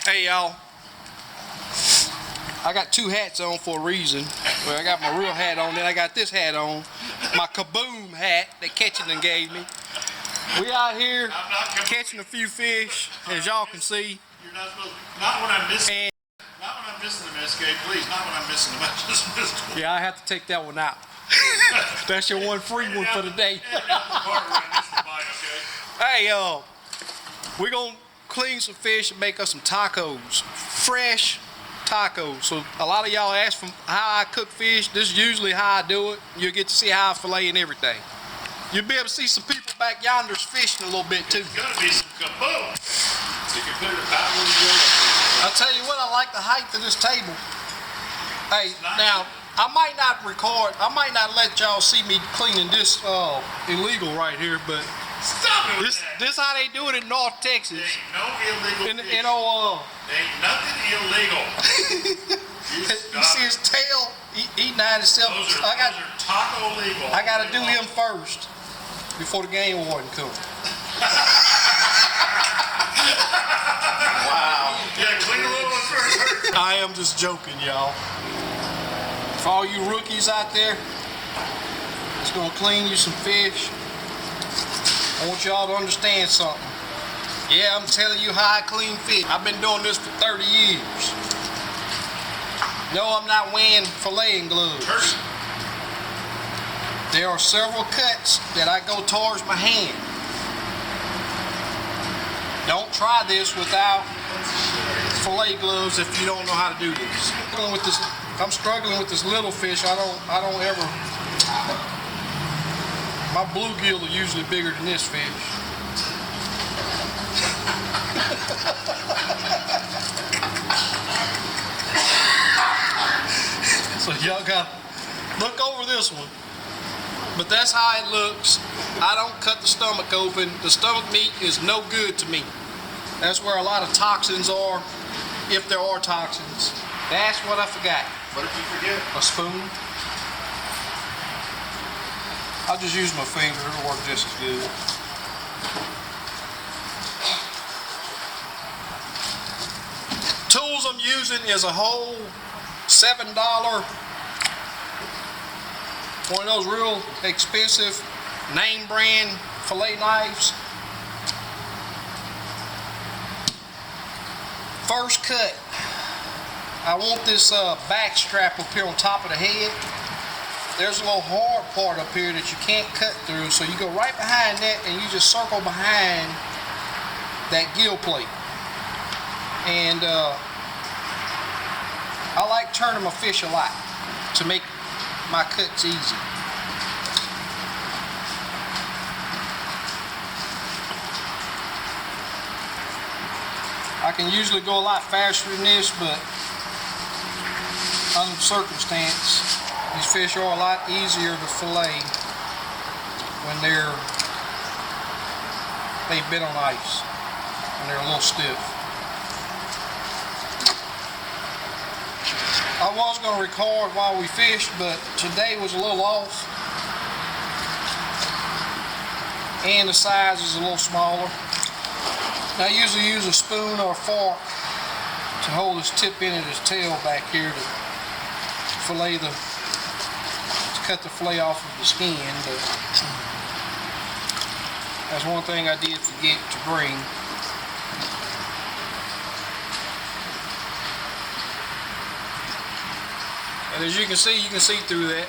Hey y'all, I got two hats on for a reason. Well, I got my real hat on, then I got this hat on, my kaboom hat that Ketching gave me. We out here catching a few fish, as y'all can see. You're not supposed to, not when I'm missing. Not when I'm missing them, SK, please. Not when I'm missing them. I just missed one. Yeah, I have to take that one out. That's your one free one for the day. Hey, we're gonna clean some fish and make us some tacos. Fresh tacos. So a lot of y'all ask from how I cook fish. This is usually how I do it. You'll get to see how I fillet and everything. You'll be able to see some people back yonder's fishing a little bit too. There's gotta be some kaboom. So you can put it about where you go. I'll tell you what, I like the height of this table. Hey, now I might not record, I might not let y'all see me cleaning this illegal right here, but stop it with this how they do it in North Texas. There ain't no illegal fish. There ain't nothing illegal. You see his tail eating at himself. Those are taco legal. I gotta do him first before the game warden comes. Wow. Yeah, clean the little one first. I am just joking, y'all. For all you rookies out there, it's gonna clean you some fish. I want y'all to understand something. Yeah, I'm telling you how I clean fish. I've been doing this for 30 years. No, I'm not wearing filleting gloves. There are several cuts that I go towards my hand. Don't try this without fillet gloves if you don't know how to do this. I'm struggling with this little fish. I don't ever. My bluegill are usually bigger than this fish. So y'all gotta look over this one. But that's how it looks. I don't cut the stomach open. The stomach meat is no good to me. That's where a lot of toxins are, if there are toxins. That's what I forgot. What did you forget? A spoon. I'll just use my finger, it'll work just as good. Tools I'm using is a whole $7, one of those real expensive name brand fillet knives. First cut, I want this back strap up here on top of the head. There's a little hard part up here that you can't cut through, so you go right behind that and you just circle behind that gill plate. And I like turning my fish a lot to make my cuts easy. I can usually go a lot faster than this, but under the circumstance, these fish are a lot easier to fillet when they've been on ice and they're a little stiff. I was going to record while we fished, but today was a little off and the size is a little smaller. I usually use a spoon or a fork to hold his tip in at his tail back here to cut the fillet off of the skin, but that's one thing I did forget to bring. And as you can see through that.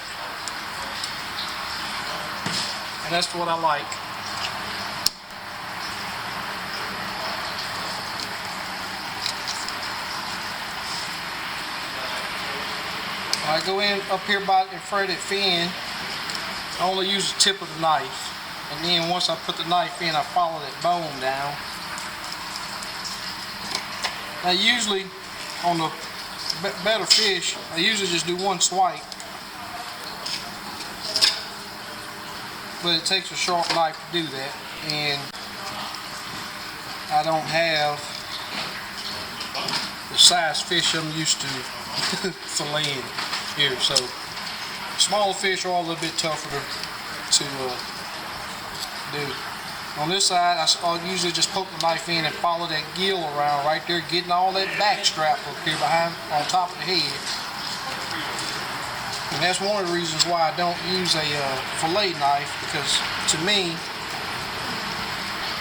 And that's what I like. I go in up here in front of that fin, I only use the tip of the knife. And then once I put the knife in, I follow that bone down. Now usually on the better fish, I usually just do one swipe. But it takes a sharp knife to do that. And I don't have the size fish I'm used to filleting here, so smaller fish are a little bit tougher to do. On this side, I'll usually just poke the knife in and follow that gill around right there, getting all that back strap up here behind, on top of the head. And that's one of the reasons why I don't use a fillet knife, because to me,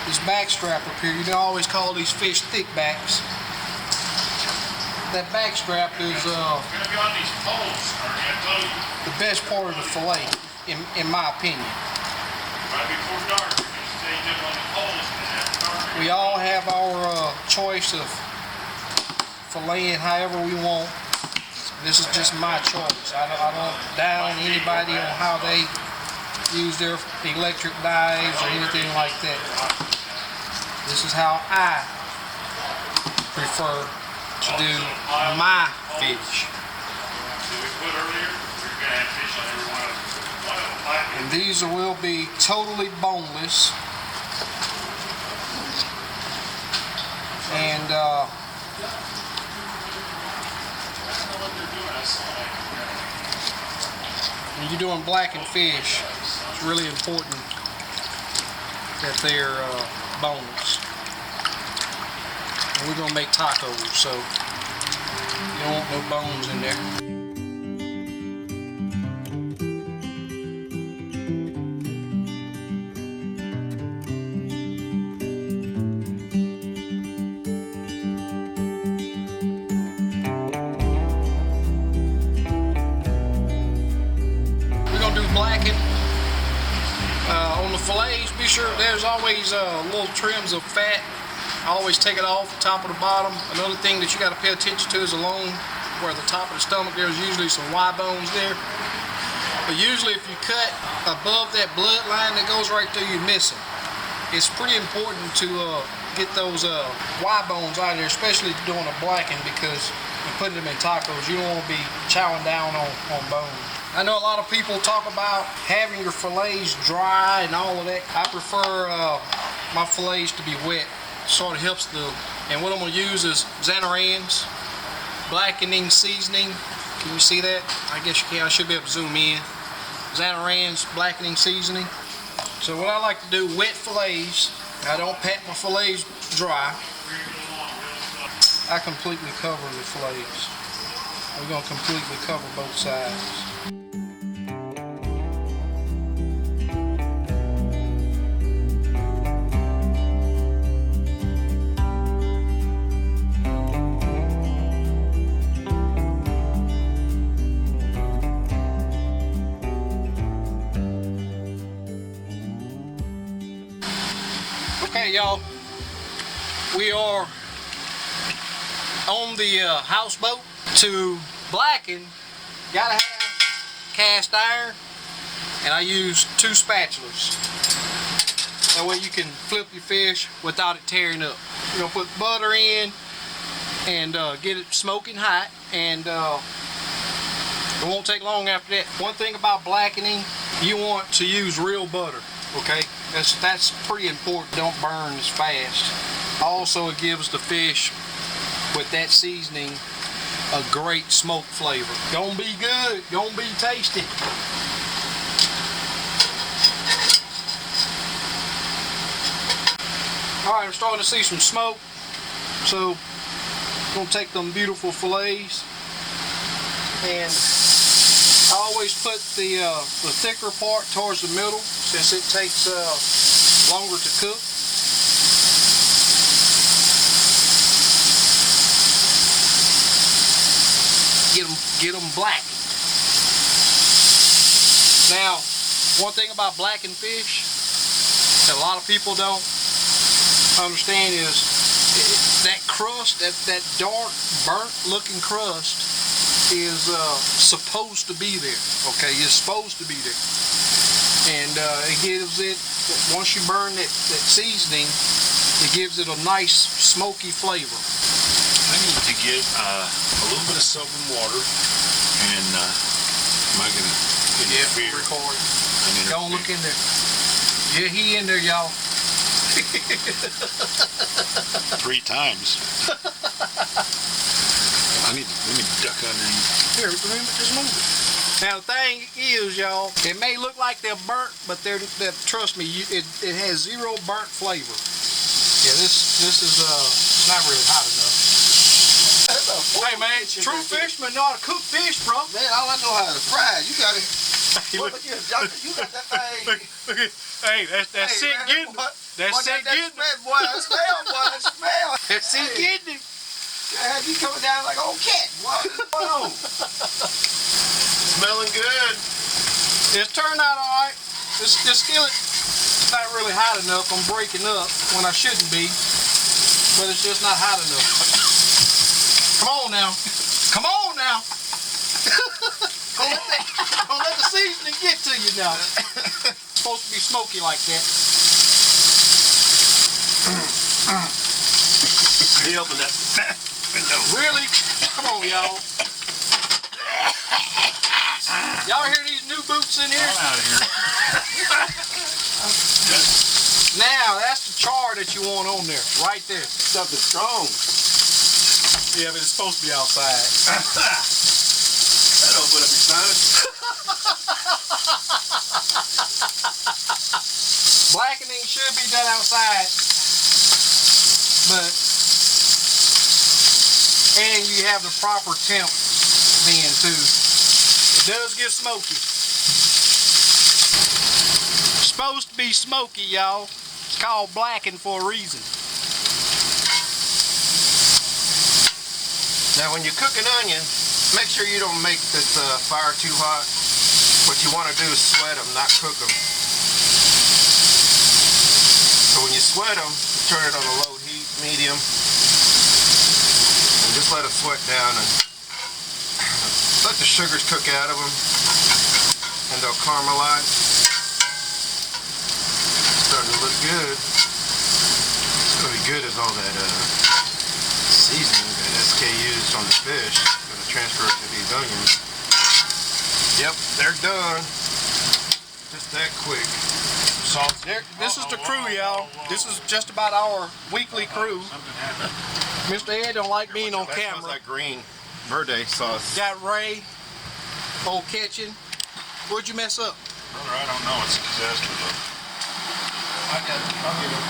this back strap up here, you can always call these fish thick backs. That back strap is the best part of the fillet, in my opinion. We all have our choice of filleting however we want. This is just my choice. I don't down anybody on how they use their electric knives or anything like that. This is how I prefer to do my fish. And these will be totally boneless. And when you're doing blackened fish, it's really important that they're boneless. And we're gonna make tacos, so you don't want no bones in there. Blackened. On the fillets, be sure there's always little trims of fat. I always take it off the top of the bottom. Another thing that you got to pay attention to is along where the top of the stomach, there's usually some Y bones there. But usually if you cut above that bloodline that goes right there, you're missing. It's pretty important to get those Y bones out of there, especially if you're doing a blackened, because you're putting them in tacos. You don't want to be chowing down on bones. I know a lot of people talk about having your fillets dry and all of that. I prefer my fillets to be wet. Sort of helps and what I'm going to use is Zanarans Blackening seasoning. Can you see that? I guess you can. I should be able to zoom in. Zanarans Blackening seasoning. So what I like to do, wet fillets. I don't pat my fillets dry. I completely cover the fillets. We're going to completely cover both sides. Okay, y'all, we are on the houseboat. To blacken, gotta have cast iron, and I use 2 spatulas. That way you can flip your fish without it tearing up. You're gonna put butter in and get it smoking hot, and it won't take long after that. One thing about blackening, you want to use real butter, okay? That's pretty important. Don't burn as fast. Also, it gives the fish with that seasoning a great smoke flavor. Gonna be good, gonna be tasty. Alright, I'm starting to see some smoke. So, I'm gonna take them beautiful fillets, and I always put the thicker part towards the middle, since it takes longer to cook. Get them blackened. Now, one thing about blackened fish that a lot of people don't understand is that crust, that dark, burnt looking crust is supposed to be there. Okay, it's supposed to be there. And it gives it, once you burn that seasoning, it gives it a nice smoky flavor. I need to get a little bit of soap and water, and am I gonna interfere? Record. Don't look in there. Yeah, he in there, y'all. 3 times. Let me duck underneath. Here, just move it. Now the thing is, y'all, it may look like they're burnt, but trust me, it has zero burnt flavor. Yeah, this is not really hot enough. Hey man, true fishermen know how to cook fish, bro. Man, all I know how to fry. You got it. Look at you got that thing. Look, hey, that's it getting it. That's it getting it. Boy, that smell, boy, that smell. That's it getting it. You coming down like an old cat. What's going on? Smelling good. It's turned out all right. This skillet is not really hot enough. I'm breaking up when I shouldn't be, but it's just not hot enough. Come on now. Come on now. Don't let the seasoning get to you now. It's supposed to be smoky like that. He opened that window. Really? Come on, y'all. Y'all hear these new boots in here? I'm out of here. Now, that's the char that you want on there. Right there. Something strong. Yeah, but it's supposed to be outside. That opened up your sinus. Blackening should be done outside, and you have the proper temp then too. It does get smoky. It's supposed to be smoky, y'all. It's called blackened for a reason. Now, when you cook an onion, make sure you don't make the fire too hot. What you want to do is sweat them, not cook them. So when you sweat them, turn it on a low heat, medium, and just let it sweat down and let the sugars cook out of them, and they'll caramelize. It's starting to look good. It's going to be good as all that seasoning that SK used on the fish. I'm going to transfer it to these onions. Yep, they're done. Just that quick. This is the crew, y'all. This is just about our weekly crew. Mr. Ed don't like being on That camera. smells like green verde sauce. Got Ray, old Kitchen. Where'd you mess up? Brother, I don't know. It's a disaster, though.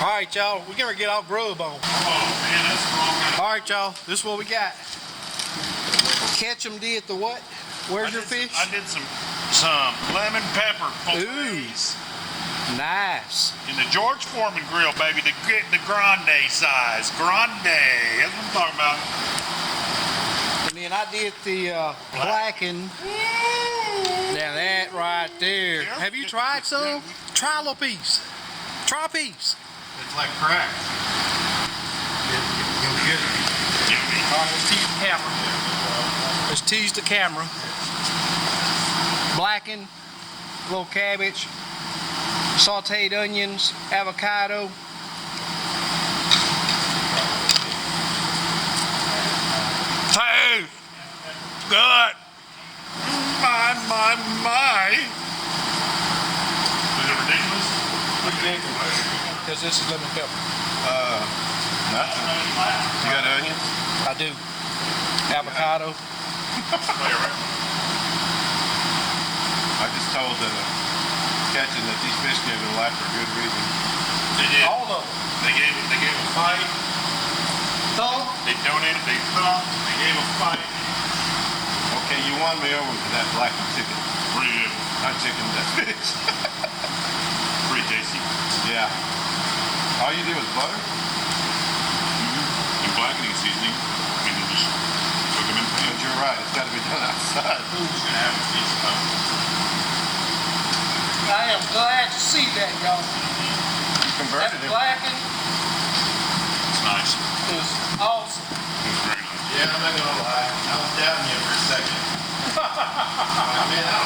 All right, y'all. We're gonna get our grub on. Oh, man, that's wrong. All right, y'all. This is what we got. Ketchum did the what? Where's your fish? I did some lemon pepper fillets. Nice. In the George Foreman grill, baby. The grande size. Grande. That's what I'm talking about. And then I did the blackened. Now that right there. Yeah. Have you tried some? Try a little piece. Try a piece. It's like crack. You'll get it. All right, let's tease the camera. Let's tease the camera. Blackened, little cabbage, sauteed onions, avocado. Hey! Good! My! Is it ridiculous? Because this is lemon pepper. Nothing. You got onions? I do. Avocado. I just told Catching that these fish gave it a life for good reason. They did. All of them. They gave a fight. Thumb. They donated. They thumped. They gave a fight. Okay, you won me over to that blackened chicken. Pretty good. Not chicken, that fish. Pretty tasty. Yeah. All you do is butter? And blackening seasoning. I mean, you just cook them in pan. But you're right, it's got to be done outside. Who's gonna have a piece of I am glad to see that, y'all. You converted That him. blackened It's nice. is awesome. It's very nice. Yeah, I'm not going to lie. I was doubting you for a second. Man, I don't